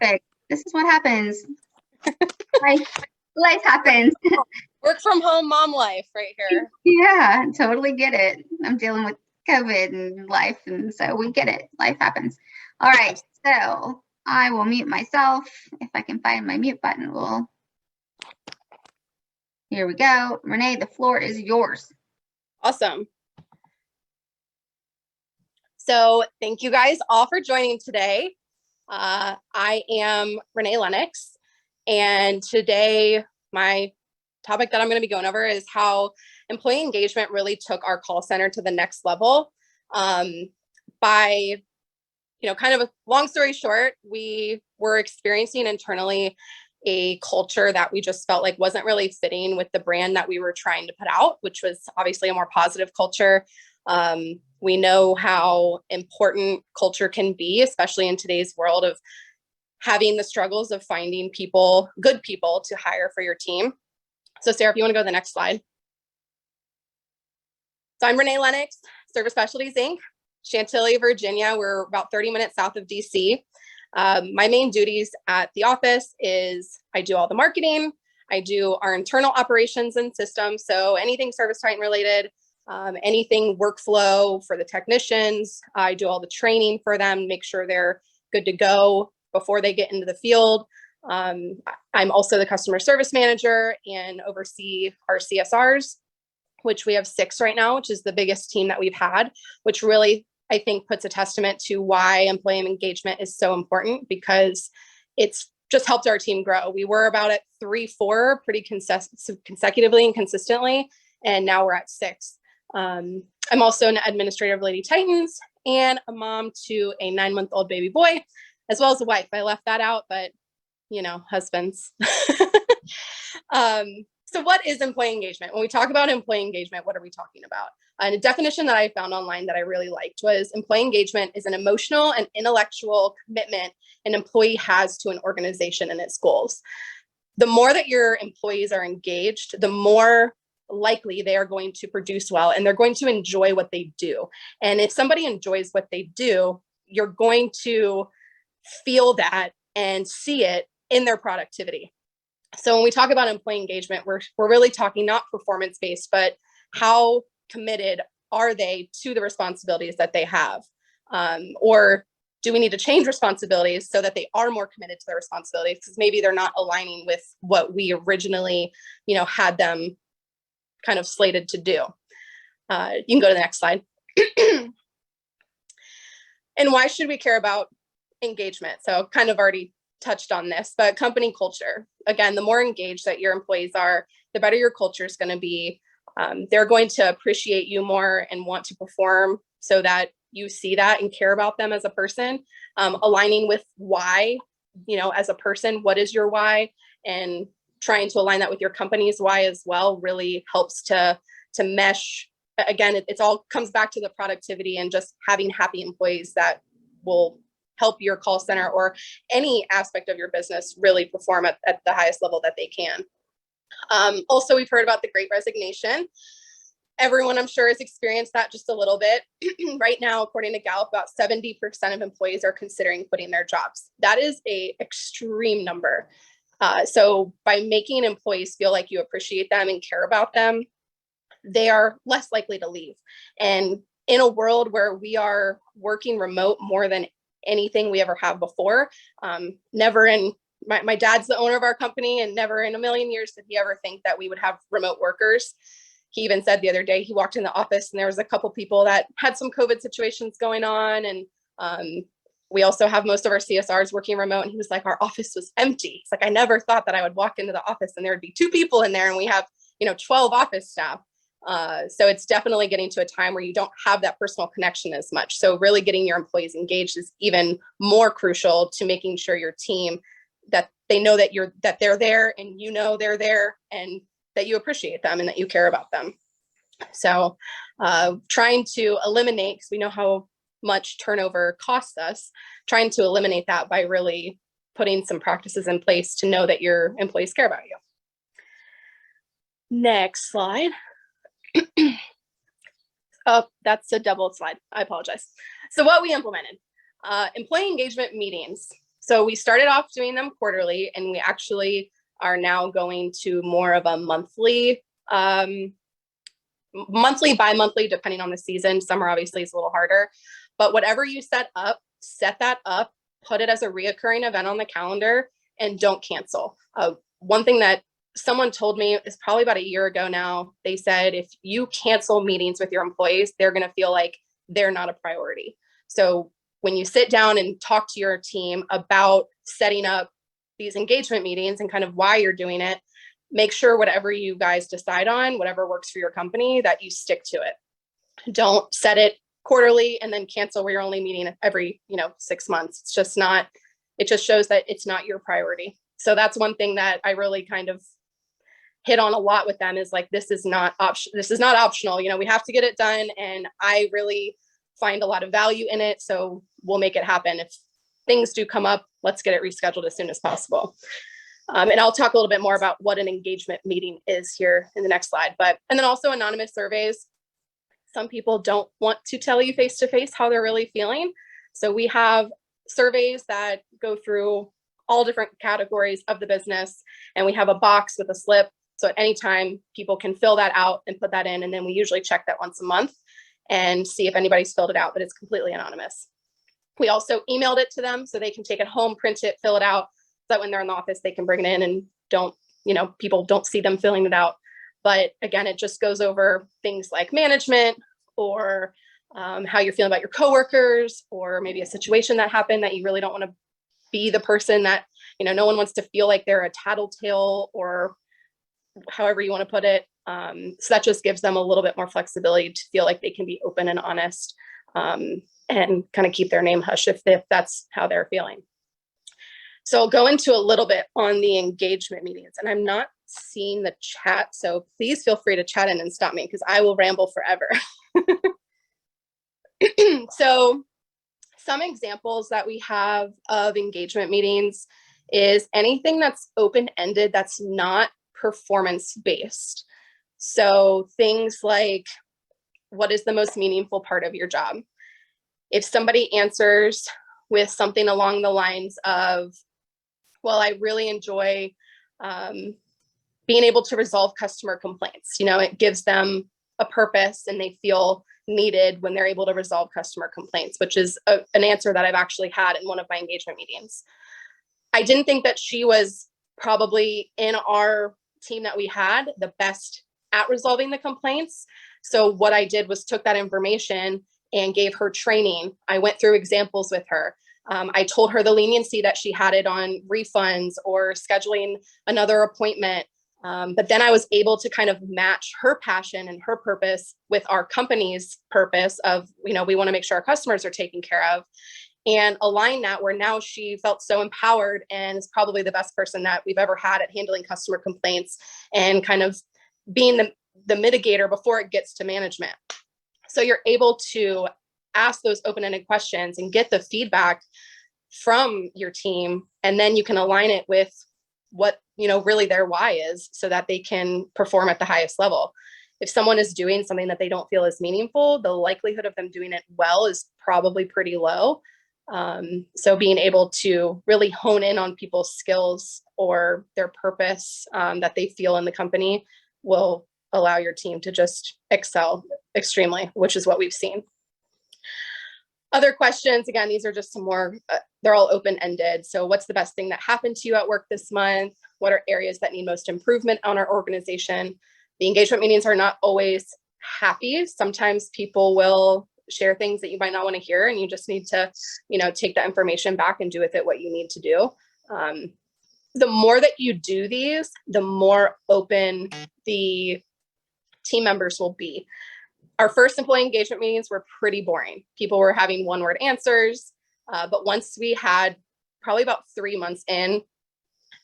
traffic. This is what happens. Life happens. Work from home mom life right here. Yeah, totally get it. I'm dealing with COVID and life, and so we get it. Life happens. All right, so I will mute myself. If I can find my mute button, here we go. Renee, the floor is yours. Awesome. So thank you guys all for joining today. I am Renee Lenox, and today my topic that I'm going to be going over is how employee engagement really took our call center to the next level. By, kind of a long story short, we were experiencing internally a culture that we just felt like wasn't really fitting with the brand that we were trying to put out, which was obviously a more positive culture. We know how important culture can be, especially in today's world of having the struggles of finding people, good people to hire for your team. So Sarah, if you want to go to the next slide. So I'm Renee Lenox, Service Specialties, Inc., Chantilly, Virginia. We're about 30 minutes south of DC. My main duties at the office is I do all the marketing. I do our internal operations and systems. So anything service Titan related, anything workflow for the technicians. I do all the training for them, make sure they're good to go before they get into the field. I'm also the customer service manager and oversee our CSRs, which we have 6 right now, which is the biggest team that we've had, which really, I think, puts a testament to why employee engagement is so important, because it's just helped our team grow. We were about at 3-4 pretty consecutively and consistently, and now we're at 6. I'm also an administrator of Lady Titans and a mom to a 9-month-old baby boy, as well as a wife. I left that out, but husbands. So what is employee engagement? When we talk about employee engagement, what are we talking about? And a definition that I found online that I really liked was employee engagement is an emotional and intellectual commitment an employee has to an organization and its goals. The more that your employees are engaged, the more likely they are going to produce well, and they're going to enjoy what they do. And if somebody enjoys what they do, you're going to feel that and see it in their productivity. So when we talk about employee engagement, we're really talking not performance-based, but how committed are they to the responsibilities that they have? Or do we need to change responsibilities so that they are more committed to their responsibilities? Because maybe they're not aligning with what we originally, had them kind of slated to do. You can go to the next slide. And why should we care about engagement? So kind of already touched on this, but company culture. Again, the more engaged that your employees are, the better your culture is going to be. They're going to appreciate you more and want to perform so that you see that and care about them as a person. Aligning with why, as a person, what is your why, and trying to align that with your company's why as well really helps to mesh. Again, it all comes back to the productivity and just having happy employees that will help your call center or any aspect of your business really perform at the highest level that they can. Also, we've heard about the Great Resignation. Everyone, I'm sure, has experienced that just a little bit. Right now, according to Gallup, about 70% of employees are considering quitting their jobs. That is an extreme number. So by making employees feel like you appreciate them and care about them, they are less likely to leave. And in a world where we are working remote more than anything we ever have before, never in my dad's the owner of our company, and never in a million years did he ever think that we would have remote workers. He even said the other day, he walked in the office and there was a couple people that had some COVID situations going on. And we also have most of our CSRs working remote. And he was like, our office was empty. It's like, I never thought that I would walk into the office and there would be 2 people in there, and we have, 12 office staff. So it's definitely getting to a time where you don't have that personal connection as much. So really getting your employees engaged is even more crucial to making sure your team, that they know that they're there, and they're there, and that you appreciate them and that you care about them. So trying to eliminate, because we know how much turnover costs us, trying to eliminate that by really putting some practices in place to know that your employees care about you. Next slide. Oh, that's a double slide. I apologize. So what we implemented, employee engagement meetings. So we started off doing them quarterly, and we actually are now going to more of a monthly, bi-monthly, depending on the season. Summer obviously is a little harder, but whatever you set that up, put it as a reoccurring event on the calendar, and don't cancel. One thing that someone told me is probably about a year ago now, they said, if you cancel meetings with your employees, they're going to feel like they're not a priority. So when you sit down and talk to your team about setting up these engagement meetings and kind of why you're doing it, make sure whatever you guys decide on, whatever works for your company, that you stick to it. Don't set it quarterly and then cancel where you're only meeting every 6 months. It's just not, it just shows that it's not your priority. So that's one thing that I really kind of hit on a lot with them, is like, this is not optional. We have to get it done. And I really find a lot of value in it. So we'll make it happen. If things do come up, let's get it rescheduled as soon as possible. And I'll talk a little bit more about what an engagement meeting is here in the next slide. And then also anonymous surveys. Some people don't want to tell you face-to-face how they're really feeling. So we have surveys that go through all different categories of the business. And we have a box with a slip. So at any time, people can fill that out and put that in. And then we usually check that once a month and see if anybody's filled it out, but it's completely anonymous. We also emailed it to them so they can take it home, print it, fill it out, so that when they're in the office, they can bring it in and people don't see them filling it out. But again, it just goes over things like management, or how you're feeling about your coworkers, or maybe a situation that happened that you really don't want to be the person that, no one wants to feel like they're a tattletale, or however you want to put it. So that just gives them a little bit more flexibility to feel like they can be open and honest, and kind of keep their name hush if that's how they're feeling. So I'll go into a little bit on the engagement meetings, and I'm not seeing the chat, so please feel free to chat in and stop me, because I will ramble forever. So some examples that we have of engagement meetings is anything that's open-ended, that's not performance-based. So things like, what is the most meaningful part of your job? If somebody answers with something along the lines of, well, I really enjoy being able to resolve customer complaints. It gives them a purpose, and they feel needed when they're able to resolve customer complaints, which is an answer that I've actually had in one of my engagement meetings. I didn't think that she was probably, in our team that we had, the best at resolving the complaints. So what I did was took that information and gave her training. I went through examples with her. I told her the leniency that she had it on refunds or scheduling another appointment. But then I was able to kind of match her passion and her purpose with our company's purpose of, we want to make sure our customers are taken care of, and align that, where now she felt so empowered and is probably the best person that we've ever had at handling customer complaints and kind of being the mitigator before it gets to management. So you're able to ask those open-ended questions and get the feedback from your team, and then you can align it with what really their why is, so that they can perform at the highest level. If someone is doing something that they don't feel is meaningful, the likelihood of them doing it well is probably pretty low. So being able to really hone in on people's skills or their purpose that they feel in the company will allow your team to just excel extremely, which is what we've seen. Other questions, again, these are just some more, they're all open-ended. So what's the best thing that happened to you at work this month? What are areas that need most improvement on our organization? The engagement meetings are not always happy. Sometimes people will share things that you might not want to hear, and you just need to, take that information back and do with it what you need to do. The more that you do these, the more open the team members will be. Our first employee engagement meetings were pretty boring. People were having one-word answers, but once we had probably about 3 months in,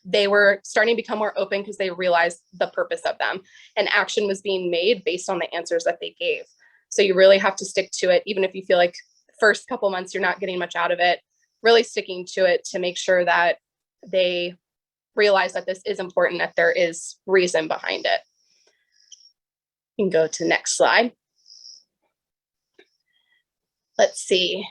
they were starting to become more open because they realized the purpose of them, and action was being made based on the answers that they gave. So you really have to stick to it, even if you feel like the first couple months you're not getting much out of it, really sticking to it to make sure that they realize that this is important, that there is reason behind it. You can go to the next slide. Let's see.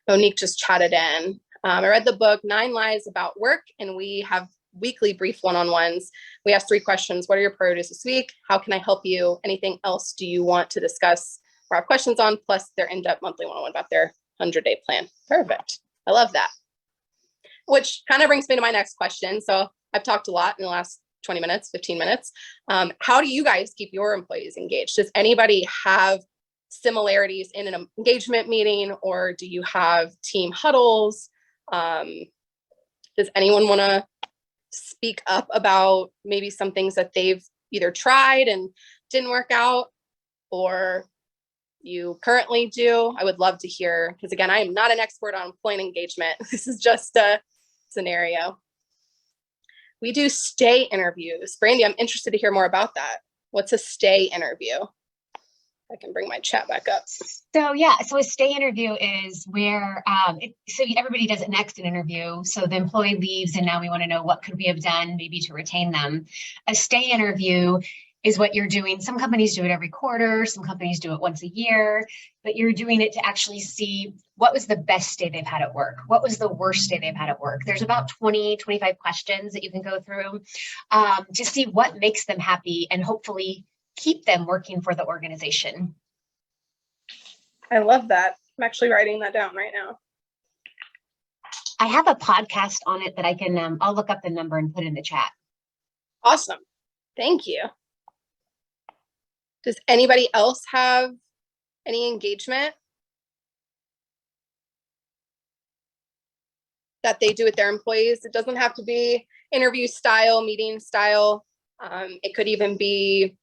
Monique just chatted in. I read the book 9 Lies About Work, and we have weekly brief one-on-ones. We ask 3 questions. What are your priorities this week? How can I help you? Anything else do you want to discuss or have questions on? Plus their in-depth monthly one-on-one about their 100-day plan. Perfect. I love that. Which kind of brings me to my next question. So I've talked a lot in the last 20 minutes, 15 minutes. How do you guys keep your employees engaged? Does anybody have similarities in an engagement meeting, or do you have team huddles? Does anyone want to speak up about maybe some things that they've either tried and didn't work out, or you currently do? I would love to hear, because again, I am not an expert on employee engagement. This is just a scenario. We do stay interviews. Brandy, I'm interested to hear more about that. What's a stay interview? I can bring my chat back up. So yeah, so a stay interview is where, so everybody does it next an interview. So the employee leaves and now we want to know what could we have done maybe to retain them. A stay interview is what you're doing. Some companies do it every quarter, some companies do it once a year, but you're doing it to actually see what was the best day they've had at work, what was the worst day they've had at work. There's about 20, 25 questions that you can go through to see what makes them happy and hopefully keep them working for the organization. I love that. I'm actually writing that down right now. I have a podcast on it that I can, I'll look up the number and put in the chat. Awesome. Thank you. Does anybody else have any engagement that they do with their employees? It doesn't have to be interview style, meeting style. It could even be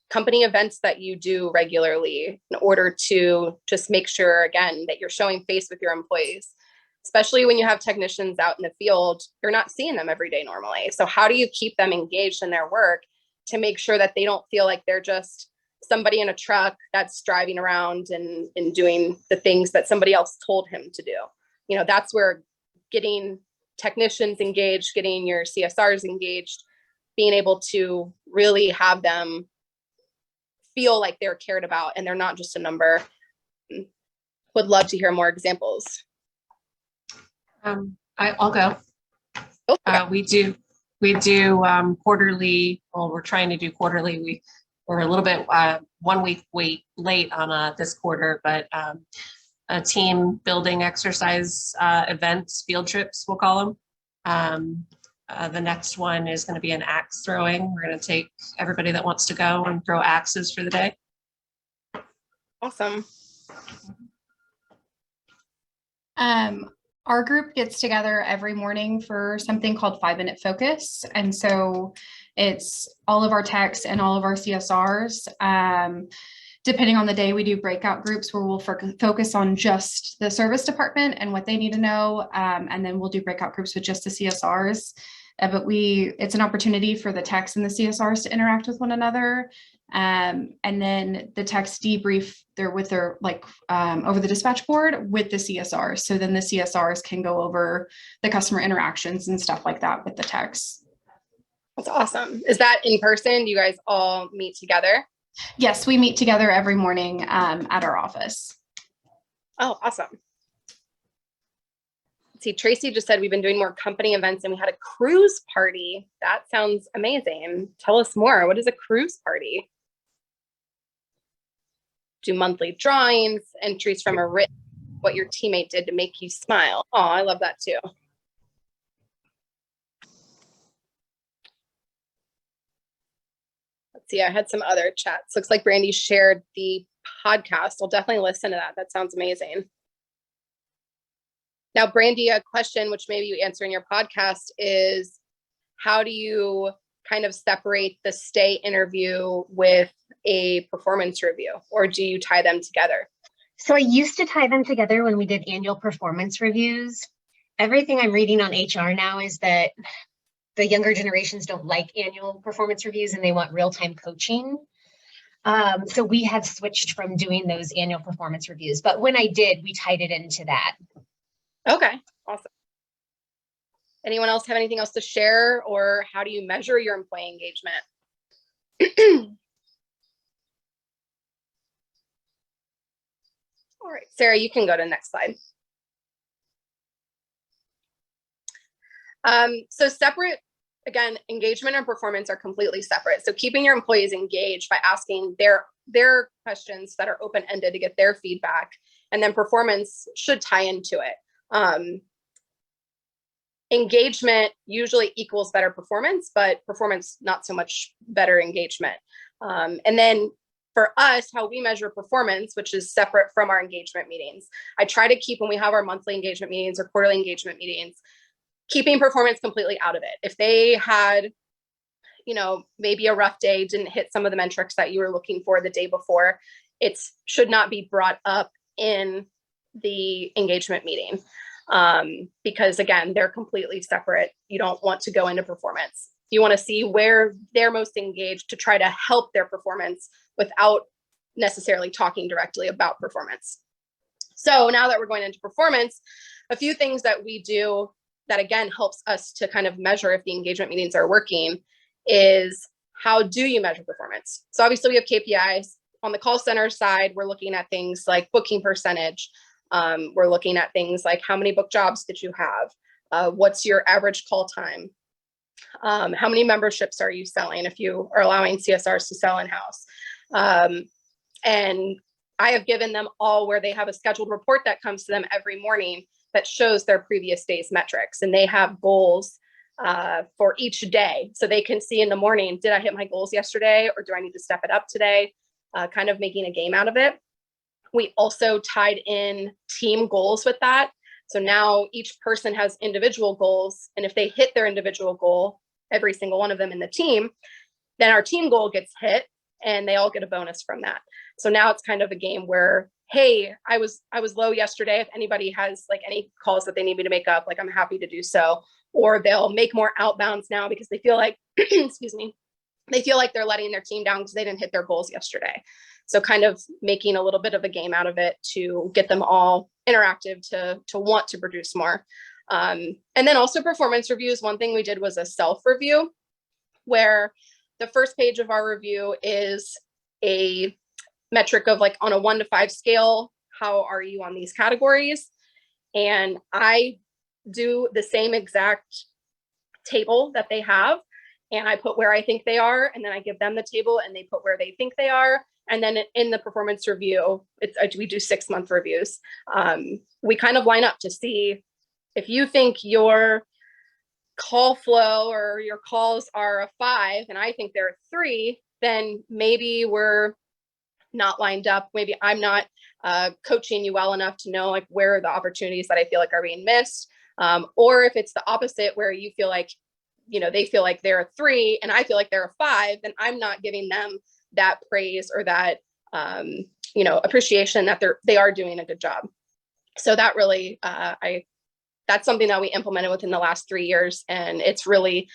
company events that you do regularly in order to just make sure, again, that you're showing face with your employees. Especially when you have technicians out in the field, you're not seeing them every day normally. So how do you keep them engaged in their work to make sure that they don't feel like they're just somebody in a truck that's driving around and doing the things that somebody else told him to do? You know, that's where getting technicians engaged, getting your CSRs engaged, being able to really have them feel like they're cared about and they're not just a number. Would love to hear more examples. I'll go. We do quarterly. Well, we're trying to do quarterly. We're a little bit 1 week late on this quarter, but a team building exercise events, field trips, we'll call them. The next one is going to be an axe throwing. We're going to take everybody that wants to go and throw axes for the day. Awesome. Our group gets together every morning for something called 5-minute focus. And so it's all of our techs and all of our CSRs. Depending on the day, we do breakout groups where we'll focus on just the service department and what they need to know. And then we'll do breakout groups with just the CSRs. But it's an opportunity for the techs and the CSRs to interact with one another. And then the techs debrief over the dispatch board with the CSRs. So then the CSRs can go over the customer interactions and stuff like that with the techs. That's awesome. Is that in person? Do you guys all meet together? Yes, we meet together every morning at our office. Oh, awesome. Let's see, Tracy just said we've been doing more company events and we had a cruise party. That sounds amazing. Tell us more. What is a cruise party? Do monthly drawings, entries from a written, what your teammate did to make you smile. Oh, I love that too. Let's see, I had some other chats. Looks like Brandy shared the podcast. I'll definitely listen to that. That sounds amazing. Now, Brandy, a question which maybe you answer in your podcast is, how do you kind of separate the stay interview with a performance review, or do you tie them together? So I used to tie them together when we did annual performance reviews. Everything I'm reading on HR now is that the younger generations don't like annual performance reviews and they want real-time coaching. So we have switched from doing those annual performance reviews. But when I did, we tied it into that. Okay, awesome. Anyone else have anything else to share, or how do you measure your employee engagement? All right, Sarah, you can go to the next slide. So separate, again, engagement and performance are completely separate. So keeping your employees engaged by asking their questions that are open-ended to get their feedback, and then performance should tie into it. Engagement usually equals better performance, but performance not so much better engagement. And then for us, how we measure performance, which is separate from our engagement meetings, I try to keep, when we have our monthly engagement meetings or quarterly engagement meetings, keeping performance completely out of it. If they had, maybe a rough day, didn't hit some of the metrics that you were looking for the day before, it should not be brought up in the engagement meeting. Because again, they're completely separate. You don't want to go into performance. You want to see where they're most engaged to try to help their performance without necessarily talking directly about performance. So now that we're going into performance, a few things that we do that again helps us to kind of measure if the engagement meetings are working is, how do you measure performance? So obviously we have KPIs. On the call center side, we're looking at things like booking percentage. We're looking at things like, how many book jobs did you have? What's your average call time? How many memberships are you selling if you are allowing CSRs to sell in-house? And I have given them all where they have a scheduled report that comes to them every morning that shows their previous day's metrics, and they have goals for each day. So they can see in the morning, did I hit my goals yesterday, or do I need to step it up today? Kind of making a game out of it. We also tied in team goals with that. So now each person has individual goals, and if they hit their individual goal, every single one of them in the team, then our team goal gets hit and they all get a bonus from that. So now it's kind of a game where, hey, I was low yesterday. If anybody has like any calls that they need me to make up, like, I'm happy to do so. Or they'll make more outbounds now because they feel like, excuse me, they feel like they're letting their team down because they didn't hit their goals yesterday. So kind of making a little bit of a game out of it to get them all interactive to want to produce more. And then also performance reviews. One thing we did was a self-review, where the first page of our review is a metric of, like, on a 1 to 5 scale, how are you on these categories? And I do the same exact table that they have, and I put where I think they are, and then I give them the table and they put where they think they are. And then in the performance review, we do 6-month reviews. We kind of line up to see if you think your call flow or your calls are a 5 and I think they're a 3, then maybe we're not lined up. Maybe I'm not coaching you well enough to know, like, where are the opportunities that I feel like are being missed. Or if it's the opposite, where you feel like, they feel like they're a 3 and I feel like they're a 5, then I'm not giving them that praise or that, appreciation that they are doing a good job. So that really, that's something that we implemented within the last 3 years. And it's really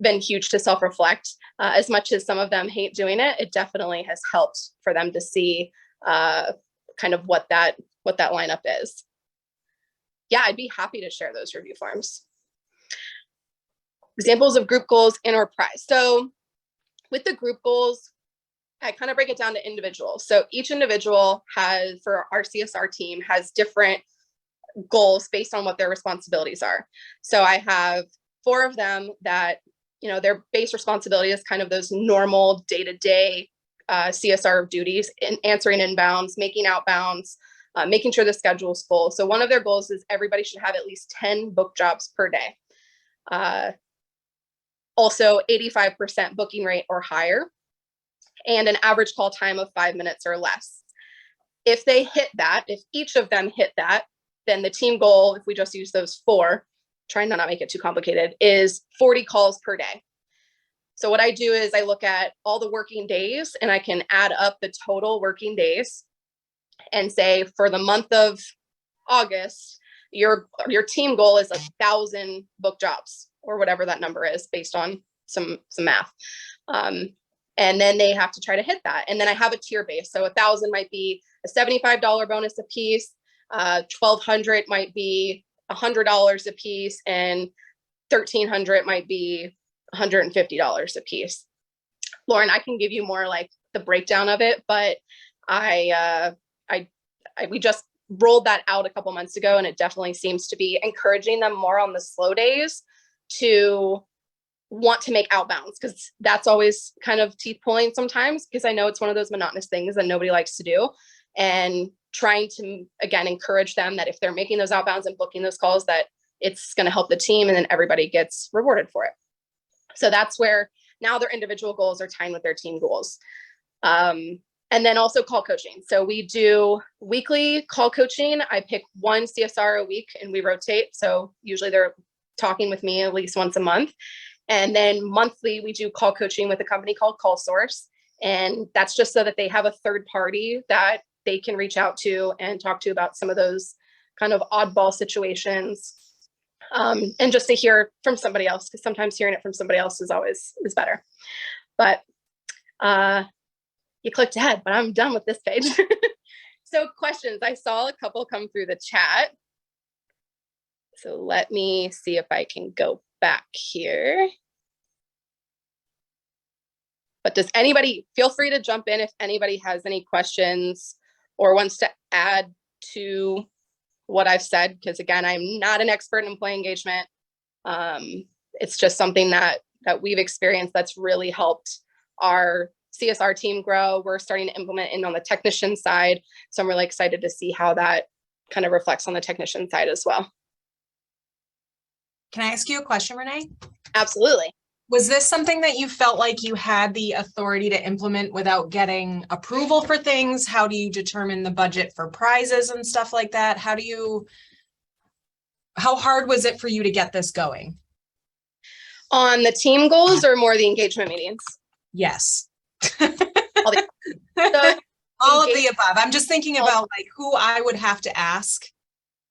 been huge to self-reflect. As much as some of them hate doing it, it definitely has helped for them to see kind of what that lineup is. Yeah, I'd be happy to share those review forms. Examples of group goals and or prize. So with the group goals, I kind of break it down to individuals. So each individual for our CSR team, has different goals based on what their responsibilities are. So I have 4 of them that, their base responsibility is kind of those normal day-to-day CSR duties, in answering inbounds, making outbounds, making sure the schedule is full. So one of their goals is everybody should have at least 10 book jobs per day. Also 85% booking rate or higher, and an average call time of 5 minutes or less. If they hit that, if each of them hit that, then the team goal, if we just use those 4, trying to not make it too complicated, is 40 calls per day. So what I do is I look at all the working days and I can add up the total working days and say, for the month of August, your team goal is 1,000 book jobs, or whatever that number is based on some math. And then they have to try to hit that. And then I have a tier base. So 1,000 might be a $75 bonus a piece. 1,200 might be $100 a piece, and 1,300 might be $150 a piece. Lauren, I can give you more like the breakdown of it, but we just rolled that out a couple months ago, and it definitely seems to be encouraging them more on the slow days to want to make outbounds, because that's always kind of teeth pulling sometimes, because I know it's one of those monotonous things that nobody likes to do. And trying to, again, encourage them that if they're making those outbounds and booking those calls, that it's going to help the team, and then everybody gets rewarded for it. So that's where now their individual goals are tied with their team goals. And then also call coaching. So we do weekly call coaching. I pick one CSR a week and we rotate. So usually they're talking with me at least once a month. And then monthly, we do call coaching with a company called Call Source. And that's just so that they have a third party that they can reach out to and talk to about some of those kind of oddball situations. And just to hear from somebody else, because sometimes hearing it from somebody else is better. But you clicked ahead, but I'm done with this page. So questions, I saw a couple come through the chat. So let me see if I can go back here. But does anybody, feel free to jump in if anybody has any questions or wants to add to what I've said, because again, I'm not an expert in employee engagement. It's just something that we've experienced that's really helped our CSR team grow. We're starting to implement in on the technician side. So I'm really excited to see how that kind of reflects on the technician side as well. Can I ask you a question, Renee? Absolutely. Was this something that you felt like you had the authority to implement without getting approval for things? How do you determine the budget for prizes and stuff like that? How hard was it for you to get this going? On the team goals or more the engagement meetings? Yes. All the above. I'm just thinking about like who I would have to ask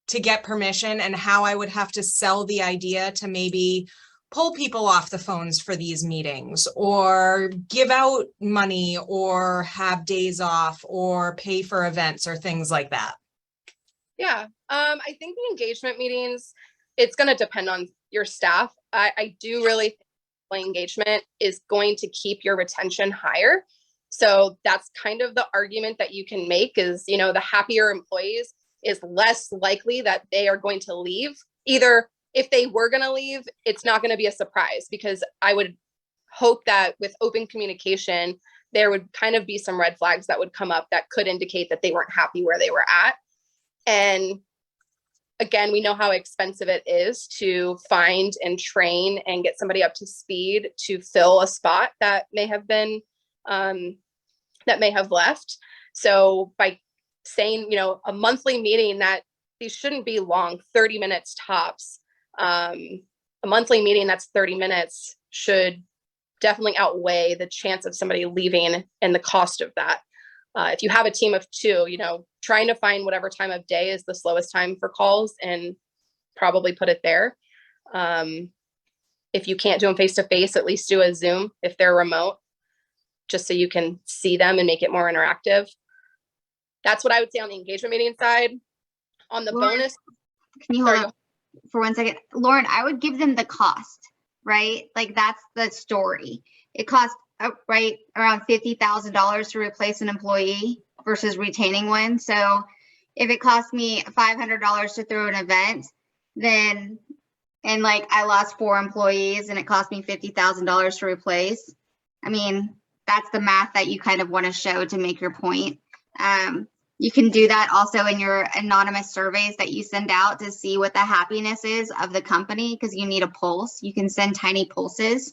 to get permission and how I would have to sell the idea to maybe pull people off the phones for these meetings or give out money or have days off or pay for events or things like that. Yeah. I think the engagement meetings, it's going to depend on your staff. I do really think engagement is going to keep your retention higher. So that's kind of the argument that you can make is, you know, the happier employees is less likely that they are going to leave. Either if they were going to leave, it's not going to be a surprise, because I would hope that with open communication, there would kind of be some red flags that would come up that could indicate that they weren't happy where they were at. And again, we know how expensive it is to find and train and get somebody up to speed to fill a spot that may have been, that may have left. So by saying, you know, a monthly meeting, that these shouldn't be long, 30 minutes tops. A monthly meeting that's 30 minutes should definitely outweigh the chance of somebody leaving and the cost of that. If you have a team of 2, you know, trying to find whatever time of day is the slowest time for calls and probably put it there. If you can't do them face-to-face, at least do a Zoom if they're remote, just so you can see them and make it more interactive. That's what I would say on the engagement meeting side. On the Lauren, bonus. Can you hold on for 1 second? Lauren, I would give them the cost, right? Like that's the story. It costs right around $50,000 to replace an employee versus retaining one. So if it costs me $500 to throw an event, then, and like I lost 4 employees and it cost me $50,000 to replace. I mean, that's the math that you kind of want to show to make your point. You can do that also in your anonymous surveys that you send out to see what the happiness is of the company, because you need a pulse. You can send tiny pulses.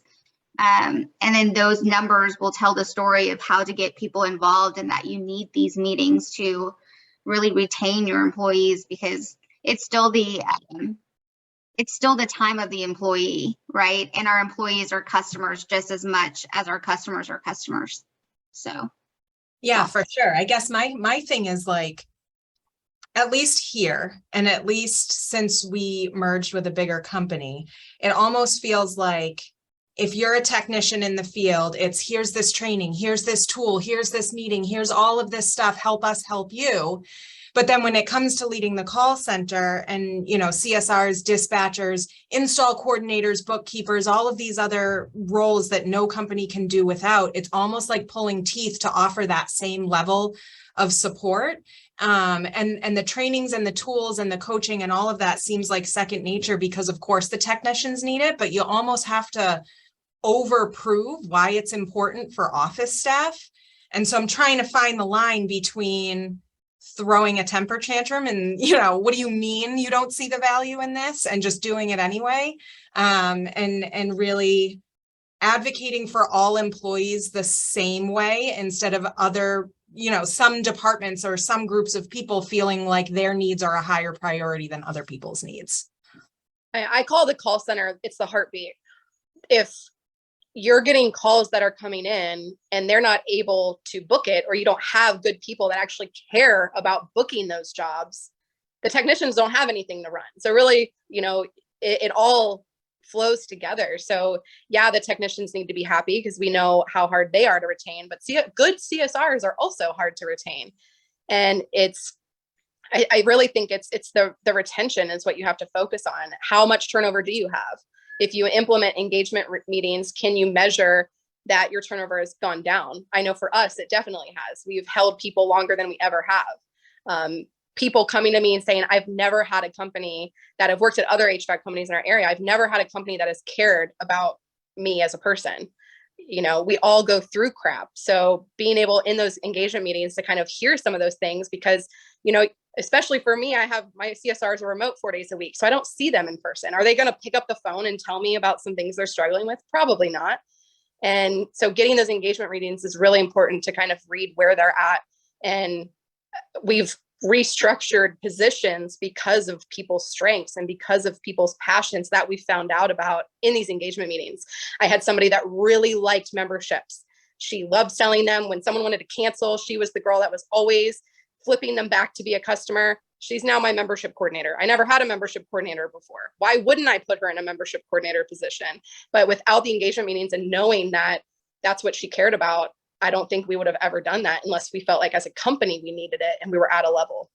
And then those numbers will tell the story of how to get people involved and that you need these meetings to really retain your employees, because it's still the time of the employee, right? And our employees are customers just as much as our customers are customers. So. Yeah, for sure. I guess my thing is like, at least here, and at least since we merged with a bigger company, it almost feels like if you're a technician in the field, it's here's this training, here's this tool, here's this meeting, here's all of this stuff, help us help you. But then when it comes to leading the call center and, you know, CSRs, dispatchers, install coordinators, bookkeepers, all of these other roles that no company can do without, it's almost like pulling teeth to offer that same level of support. And the trainings and the tools and the coaching and all of that seems like second nature, because of course the technicians need it, but you almost have to overprove why it's important for office staff. And so I'm trying to find the line between throwing a temper tantrum and, what do you mean you don't see the value in this, and just doing it anyway. And really advocating for all employees the same way, instead of other, some departments or some groups of people feeling like their needs are a higher priority than other people's needs. I call the call center, it's the heartbeat. If you're getting calls that are coming in and they're not able to book it, or you don't have good people that actually care about booking those jobs, the technicians don't have anything to run. So really, it all flows together. So yeah, the technicians need to be happy because we know how hard they are to retain, but good CSRs are also hard to retain. And I really think it's the retention is what you have to focus on. How much turnover do you have? If you implement engagement meetings, can you measure that your turnover has gone down? I know for us, it definitely has. We've held people longer than we ever have. People coming to me and saying, I've never had a company that I've worked at other HVAC companies in our area. I've never had a company that has cared about me as a person. We all go through crap. So being able in those engagement meetings to kind of hear some of those things, because, especially for me, I have my CSRs are remote 4 days a week. So I don't see them in person. Are they going to pick up the phone and tell me about some things they're struggling with? Probably not. And so getting those engagement readings is really important to kind of read where they're at. And we've restructured positions because of people's strengths and because of people's passions that we found out about in these engagement meetings. I had somebody that really liked memberships. She loved selling them. When someone wanted to cancel, she was the girl that was always flipping them back to be a customer. She's now my membership coordinator. I never had a membership coordinator before. Why wouldn't I put her in a membership coordinator position? But without the engagement meetings and knowing that that's what she cared about, I don't think we would have ever done that unless we felt like as a company we needed it and we were at a level.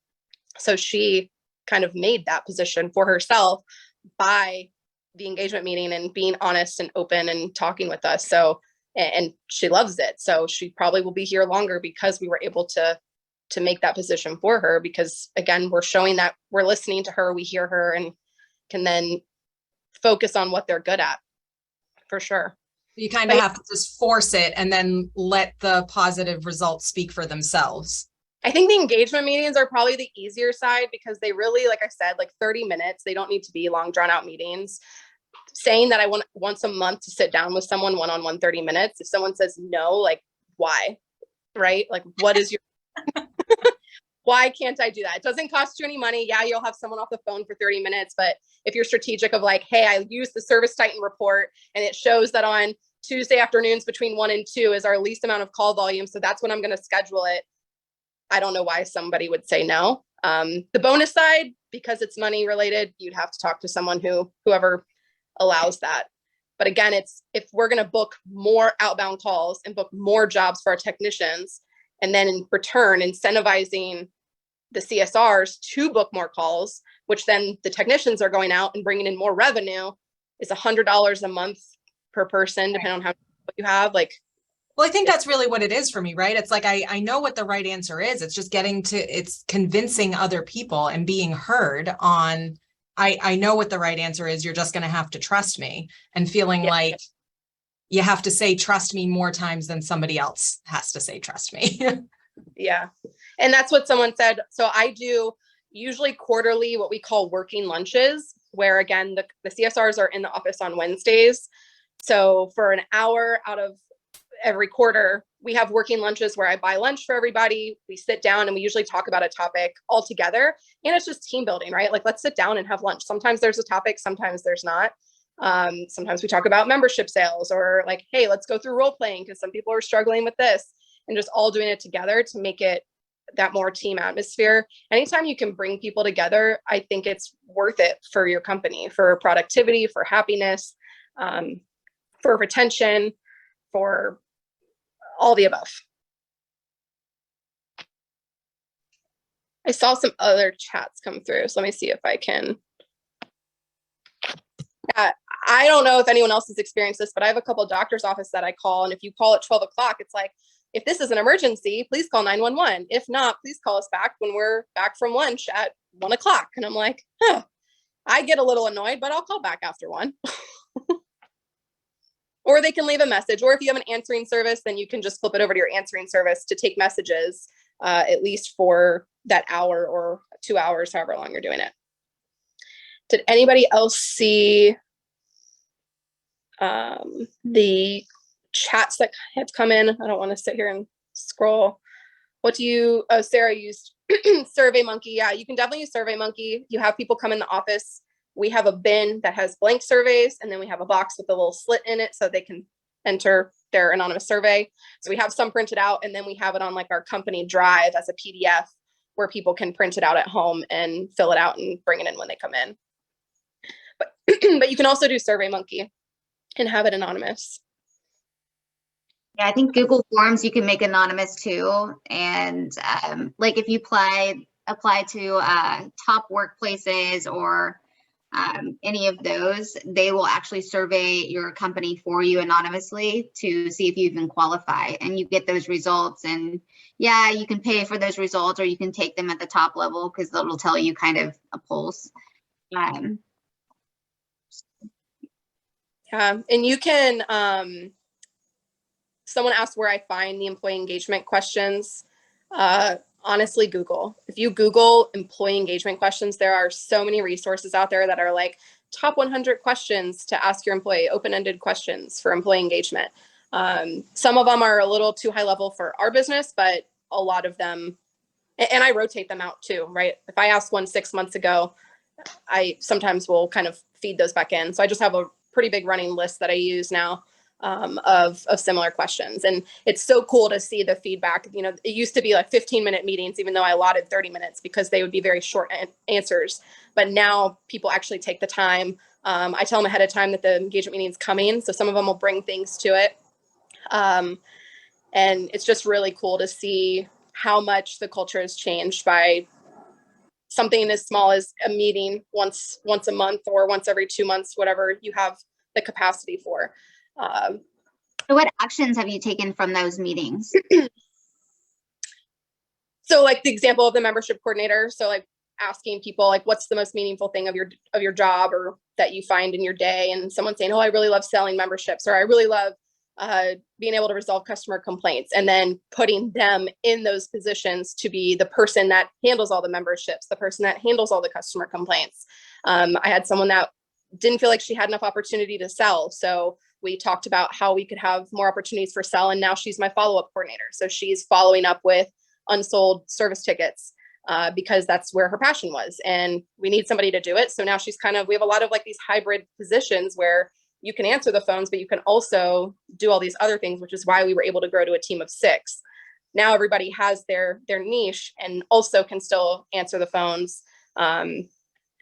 So she kind of made that position for herself by the engagement meeting and being honest and open and talking with us. So, and she loves it. So she probably will be here longer because we were able to make that position for her, because again, we're showing that we're listening to her, we hear her, and can then focus on what they're good at, for sure. You kind of have to just force it and then let the positive results speak for themselves. I think the engagement meetings are probably the easier side because they really, like I said, like 30 minutes, they don't need to be long drawn out meetings. Saying that I want once a month to sit down with someone one-on-one 30 minutes. If someone says no, like why, right? Like what is your, why can't I do that? It doesn't cost you any money. Yeah, you'll have someone off the phone for 30 minutes, but if you're strategic of like, hey, I use the Service Titan report and it shows that on Tuesday afternoons between 1 and 2 is our least amount of call volume. So that's when I'm going to schedule it. I don't know why somebody would say no. The bonus side, because it's money related, you'd have to talk to someone whoever allows that. But again, it's if we're going to book more outbound calls and book more jobs for our technicians, and then in return, incentivizing the CSRs to book more calls, which then the technicians are going out and bringing in more revenue, is $100 a month per person, depending on how you have. Like, well, I think that's really what it is for me, right? It's like, I know what the right answer is. It's just it's convincing other people and being heard on, I know what the right answer is. You're just going to have to trust me, and feeling like you have to say, trust me more times than somebody else has to say, trust me. Yeah. And that's what someone said. So I do usually quarterly, what we call working lunches, where again, the CSRs are in the office on Wednesdays. So for an hour out of every quarter, we have working lunches where I buy lunch for everybody. We sit down and we usually talk about a topic all together. And it's just team building, right? Like, let's sit down and have lunch. Sometimes there's a topic, sometimes there's not. Sometimes we talk about membership sales, or like, hey, let's go through role playing because some people are struggling with this, and just all doing it together to make it that more team atmosphere. Anytime you can bring people together, I think it's worth it for your company, for productivity, for happiness, for retention, for all the above. I saw some other chats come through, so let me see if I can. I don't know if anyone else has experienced this, but I have a couple of doctor's office that I call, and if you call at 12 o'clock, it's like, if this is an emergency, please call 911. If not, please call us back when we're back from lunch at 1 o'clock. And I'm like, I get a little annoyed, but I'll call back after 1. Or they can leave a message. Or if you have an answering service, then you can just flip it over to your answering service to take messages, at least for that hour or 2 hours, however long you're doing it. Did anybody else see the chats that have come in? I don't want to sit here and scroll. What do you, oh, Sarah used SurveyMonkey. Yeah, you can definitely use SurveyMonkey. You have people come in the office. We have a bin that has blank surveys, and then we have a box with a little slit in it so they can enter their anonymous survey. So we have some printed out, and then we have it on like our company drive as a PDF where people can print it out at home and fill it out and bring it in when they come in. But you can also do SurveyMonkey and have it anonymous. Yeah, I think Google Forms you can make anonymous too. And like if you apply to top workplaces or any of those, they will actually survey your company for you anonymously to see if you even qualify, and you get those results. And yeah, you can pay for those results, or you can take them at the top level because it'll tell you kind of a pulse. Yeah, and you can, someone asked where I find the employee engagement questions. Honestly, Google. If you Google employee engagement questions, there are so many resources out there that are like top 100 questions to ask your employee, open-ended questions for employee engagement. Some of them are a little too high level for our business, but a lot of them, and I rotate them out too, right? If I asked one 6 months ago, I sometimes will kind of feed those back in. So I just have a pretty big running list that I use now of similar questions. And it's so cool to see the feedback. You know, it used to be like 15-minute meetings, even though I allotted 30 minutes because they would be very short answers. But now people actually take the time. I tell them ahead of time that the engagement meeting is coming. So some of them will bring things to it. And it's just really cool to see how much the culture has changed by something as small as a meeting once a month or once every 2 months, whatever you have the capacity for. So what actions have you taken from those meetings? So like the example of the membership coordinator. So like asking people like, what's the most meaningful thing of your job or that you find in your day? And someone saying, oh, I really love selling memberships, or I really love being able to resolve customer complaints, and then putting them in those positions to be the person that handles all the memberships, the person that handles all the customer complaints. I had someone that didn't feel like she had enough opportunity to sell. So we talked about how we could have more opportunities for sell. And now she's my follow-up coordinator. So she's following up with unsold service tickets because that's where her passion was. And we need somebody to do it. So now she's we have a lot of like these hybrid positions where you can answer the phones, but you can also do all these other things, which is why we were able to grow to a team of 6. Now everybody has their niche and also can still answer the phones,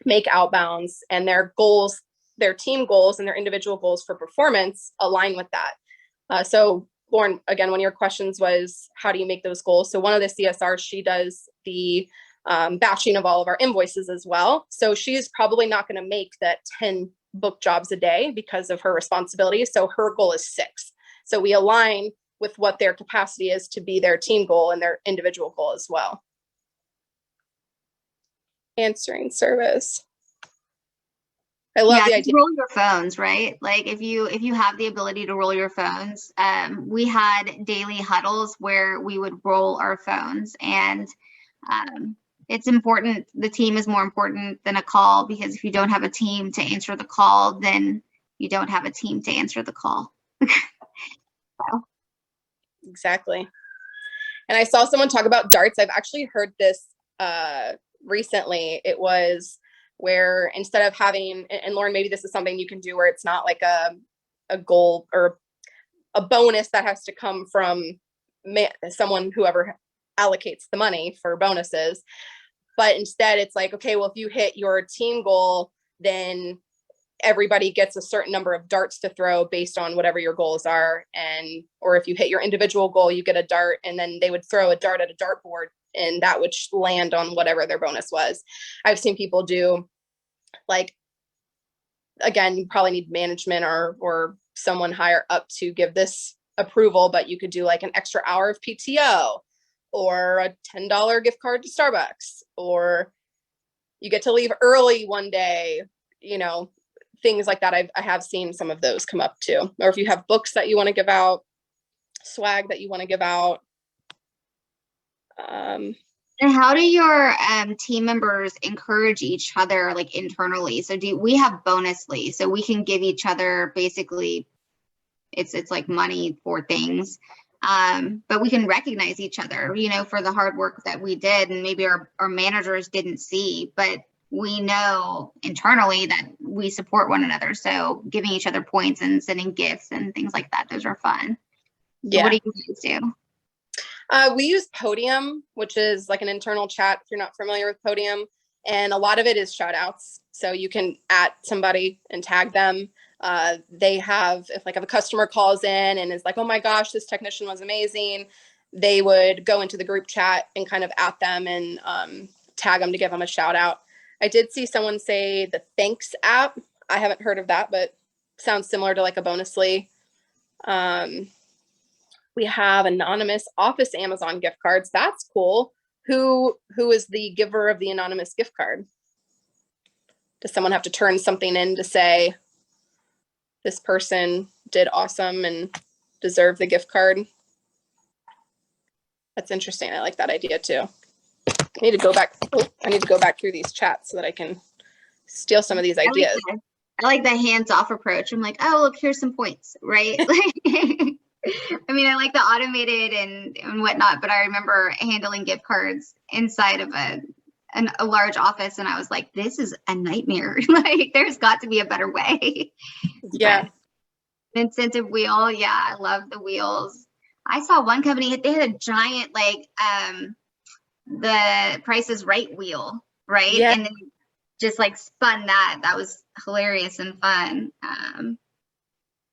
make outbounds, and their goals, their team goals and their individual goals for performance align with that. So Lauren, again, one of your questions was, how do you make those goals? So one of the CSRs, she does the batching of all of our invoices as well. So she's probably not going to make that 10 book jobs a day because of her responsibilities. So her goal is 6. So we align with what their capacity is to be their team goal and their individual goal as well. Answering service. I love the idea. Roll your phones, right? Like if you have the ability to roll your phones, we had daily huddles where we would roll our phones, and it's important. The team is more important than a call, because if you don't have a team to answer the call, then you don't have a team to answer the call. So. Exactly. And I saw someone talk about darts. I've actually heard this recently. It was where instead of having, and Lauren, maybe this is something you can do where it's not like a goal or a bonus that has to come from someone, whoever allocates the money for bonuses. But instead it's like, okay, well, if you hit your team goal, then everybody gets a certain number of darts to throw based on whatever your goals are. And, or if you hit your individual goal, you get a dart, and then they would throw a dart at a dartboard, and that would land on whatever their bonus was. I've seen people do, like, again, you probably need management or someone higher up to give this approval, but you could do like an extra hour of PTO or a $10 gift card to Starbucks, or you get to leave early one day, you know, things like that. I have seen some of those come up too. Or if you have books that you want to give out, swag that you want to give out. And how do your team members encourage each other like internally? So we have Bonusly, so we can give each other basically it's like money for things. But we can recognize each other, you know, for the hard work that we did, and maybe our managers didn't see, but we know internally that we support one another. So giving each other points and sending gifts and things like that, those are fun. Yeah. So what do you guys do? We use Podium, which is like an internal chat, if you're not familiar with Podium. And a lot of it is shout outs. So you can @ somebody and tag them. They have, if like if a customer calls in and is like, oh my gosh, this technician was amazing, they would go into the group chat and kind of @ them and tag them to give them a shout out. I did see someone say the Thanks app. I haven't heard of that, but sounds similar to like a Bonusly. We have anonymous office Amazon gift cards. That's cool. Who is the giver of the anonymous gift card? Does someone have to turn something in to say this person did awesome and deserved the gift card? That's interesting. I like that idea too. I need to go back. I need to go back through these chats so that I can steal some of these ideas. I like the hands-off approach. I'm like, oh, look, here's some points, right? I mean, I like the automated and whatnot, but I remember handling gift cards inside of a large office, and I was like, this is a nightmare. Like, there's got to be a better way. Yeah. But incentive wheel, yeah, I love the wheels. I saw one company, they had a giant, like, the Price is Right wheel, right? Yeah. And then just like spun that. That was hilarious and fun.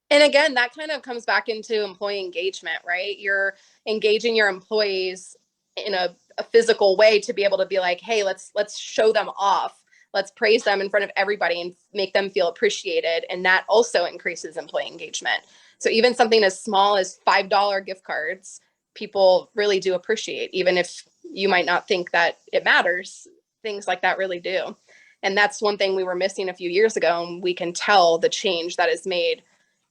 And again, that kind of comes back into employee engagement, right? You're engaging your employees in a physical way to be able to be like, hey, let's show them off. Let's praise them in front of everybody and make them feel appreciated. And that also increases employee engagement. So even something as small as $5 gift cards, people really do appreciate, even if you might not think that it matters. Things like that really do. And that's one thing we were missing a few years ago. And we can tell the change that is made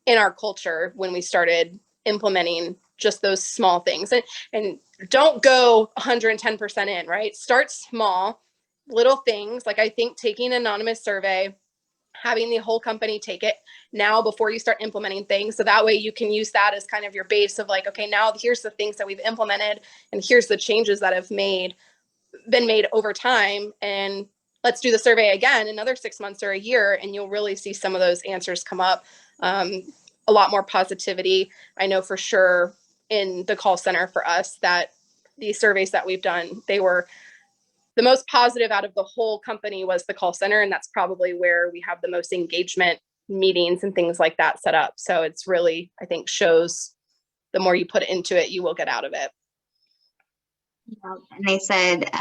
in our culture when we started implementing just those small things. And don't go 110% in, right? Start small, little things. Like I think taking an anonymous survey, having the whole company take it now before you start implementing things. So that way you can use that as kind of your base of like, okay, now here's the things that we've implemented and here's the changes that have been made over time. And let's do the survey again, another 6 months or a year, and you'll really see some of those answers come up. A lot more positivity. I know for sure in the call center for us that these surveys that we've done, they were the most positive out of the whole company was the call center. And that's probably where we have the most engagement meetings and things like that set up. So it's really, I think, shows the more you put into it, you will get out of it. And they said,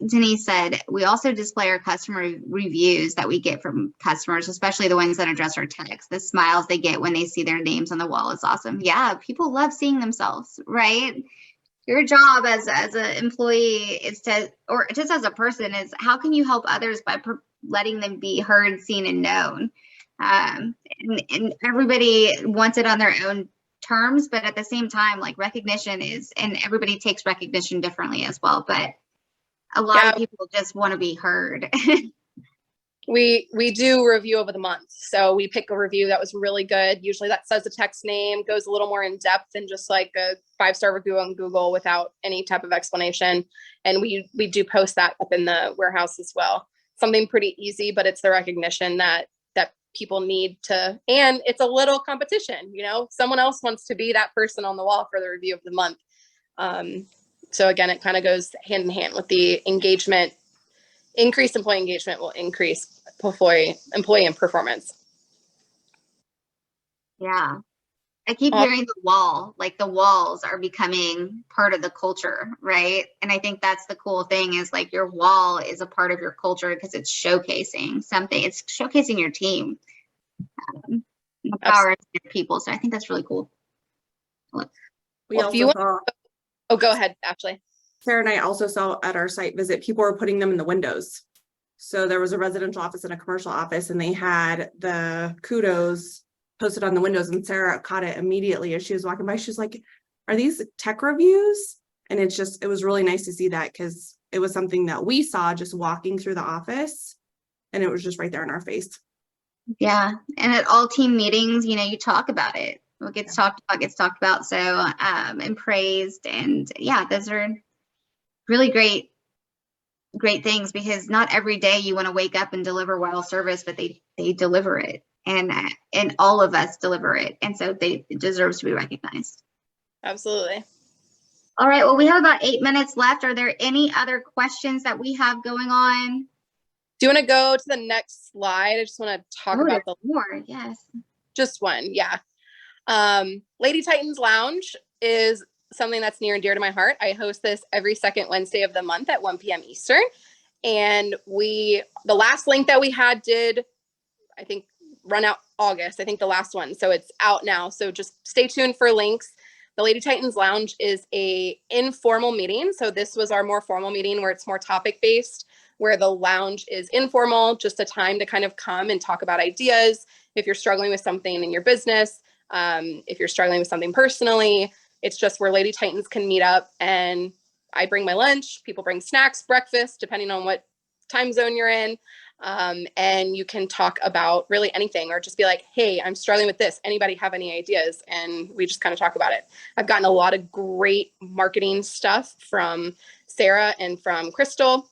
Denise said, we also display our customer reviews that we get from customers, especially the ones that address our texts. The smiles they get when they see their names on the wall is awesome. Yeah, people love seeing themselves, right? Your job as an employee is to, or just as a person, is how can you help others by letting them be heard, seen, and known? And everybody wants it on their own terms, but at the same time, like recognition is, and everybody takes recognition differently as well, but a lot of people just want to be heard. We do review over the month. So we pick a review that was really good. Usually that says the text name, goes a little more in depth than just like a 5-star review on Google without any type of explanation. And we do post that up in the warehouse as well. Something pretty easy, but it's the recognition that people need to, and it's a little competition, you know, someone else wants to be that person on the wall for the review of the month. So again, it kind of goes hand in hand with the engagement. Increased employee engagement will increase employee and performance. Yeah. I keep hearing the wall, like the walls are becoming part of the culture, right? And I think that's the cool thing is like your wall is a part of your culture because it's showcasing something. It's showcasing your team, the power of your people. So I think that's really cool. We Well, if you also saw, Oh, go ahead, Ashley. Sarah and I also saw at our site visit, people were putting them in the windows. So there was a residential office and a commercial office, and they had the kudos posted on the windows, and Sarah caught it immediately as she was walking by. She was like, are these tech reviews? And it was really nice to see that, because it was something that we saw just walking through the office, and it was just right there in our face. Yeah, and at all team meetings, you talk about it. What gets talked about gets talked about. So, and praised, and yeah, those are really great things, because not every day you want to wake up and deliver well service, but they deliver it, and all of us deliver it, and so it deserves to be recognized. Absolutely. All right. Well, we have about 8 minutes left. Are there any other questions that we have going on? Do you want to go to the next slide? I just want to talk about there's more. Yes. Just one. Yeah. Lady Titans Lounge is something that's near and dear to my heart. I host this every second Wednesday of the month at 1 p.m. Eastern. And the last link that we had did, I think, run out August. I think the last one. So it's out now. So just stay tuned for links. The Lady Titans Lounge is a informal meeting. So this was our more formal meeting where it's more topic based, where the lounge is informal, just a time to kind of come and talk about ideas. If you're struggling with something in your business, if you're struggling with something personally, it's just where Lady Titans can meet up, and I bring my lunch, people bring snacks, breakfast, depending on what time zone you're in. And you can talk about really anything, or just be like, hey, I'm struggling with this. Anybody have any ideas? And we just kind of talk about it. I've gotten a lot of great marketing stuff from Sarah and from Crystal.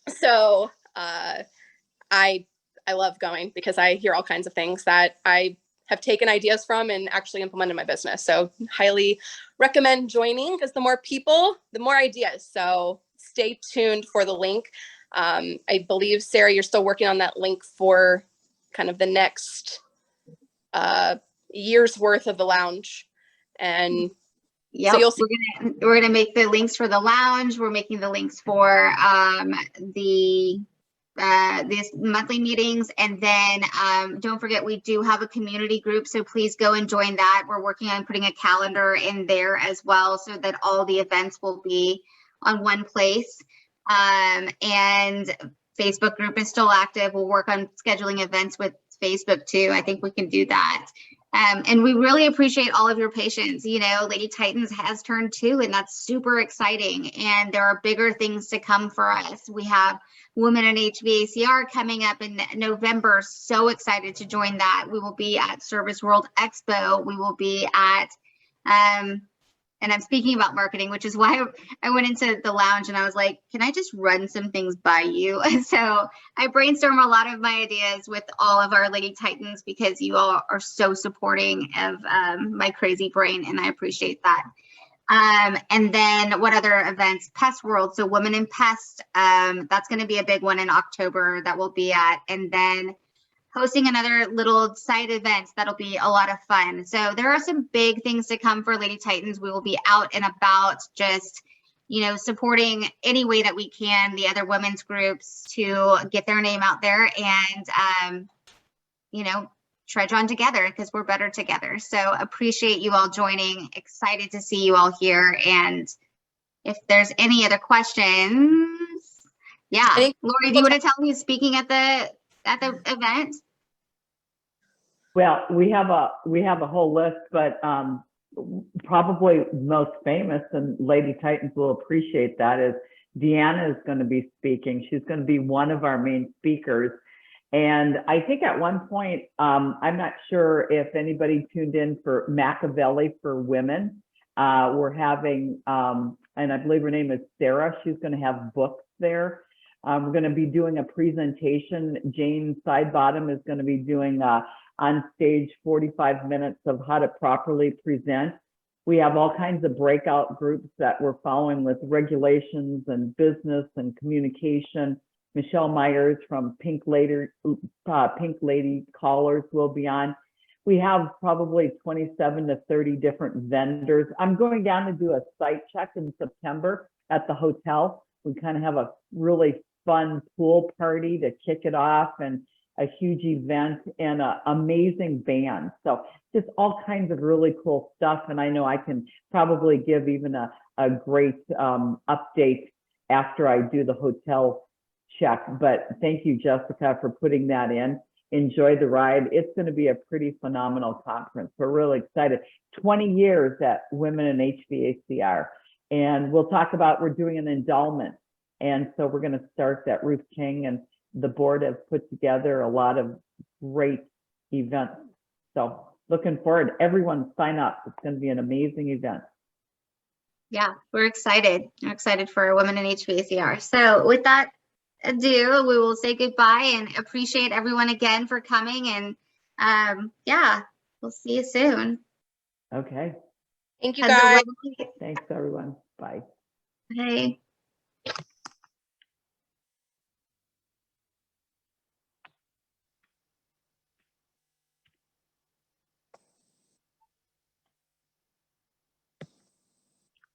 So I love going, because I hear all kinds of things that I have taken ideas from and actually implemented in my business. So highly recommend joining, because the more people, the more ideas. So stay tuned for the link. I believe, Sarah, you're still working on that link for kind of the next year's worth of the lounge. And Yep. so you'll see. We're gonna make the links for the lounge. We're making the links for these monthly meetings, and then don't forget, we do have a community group, so please go and join that. We're working on putting a calendar in there as well, so that all the events will be on one place. And Facebook group is still active. We'll work on scheduling events with Facebook too. I think we can do that. And we really appreciate all of your patience. Lady Titans has turned 2, and that's super exciting. And there are bigger things to come for us. We have Women in HVACR coming up in November. So excited to join that. We will be at Service World Expo. We will be at, and I'm speaking about marketing, which is why I went into the lounge and I was like, can I just run some things by you? So I brainstorm a lot of my ideas with all of our Lady Titans, because you all are so supporting of my crazy brain, and I appreciate that. And then what other events? Pest World. So Women in Pest, that's going to be a big one in October that we'll be at. And then hosting another little side event that'll be a lot of fun. So there are some big things to come for Lady Titans. We will be out and about, just supporting any way that we can the other women's groups to get their name out there, and trudge on together, because we're better together. So appreciate you all joining. Excited to see you all here. And if there's any other questions, yeah. Lori, do you want to tell me who's speaking at the event? Well, we have a whole list, but probably most famous, and Lady Titans will appreciate that, is Deanna is going to be speaking. She's going to be one of our main speakers. And I think at one point, I'm not sure if anybody tuned in for Machiavelli for Women. We're having, and I believe her name is Sarah. She's going to have books there. We're going to be doing a presentation. Jane Sidebottom is going to be doing on stage 45 minutes of how to properly present. We have all kinds of breakout groups that we're following with regulations and business and communication. Michelle Myers from Pink Lady Callers will be on. We have probably 27 to 30 different vendors. I'm going down to do a site check in September at the hotel. We kind of have a really fun pool party to kick it off, and a huge event and an amazing band. So just all kinds of really cool stuff. And I know I can probably give even a great update after I do the hotel check. But thank you, Jessica, for putting that in. Enjoy the ride. It's going to be a pretty phenomenal conference. We're really excited. 20 years at Women in HVACR. And we'll talk about, we're doing an endowment. And so we're going to start that. Ruth King and the board have put together a lot of great events. So looking forward, everyone sign up. It's going to be an amazing event. Yeah, we're excited. I'm excited for Women in HVACR. So with that ado, we will say goodbye and appreciate everyone again for coming. And yeah, we'll see you soon. Okay. Thank you Have a guys. lovely Thanks, everyone. Bye. day.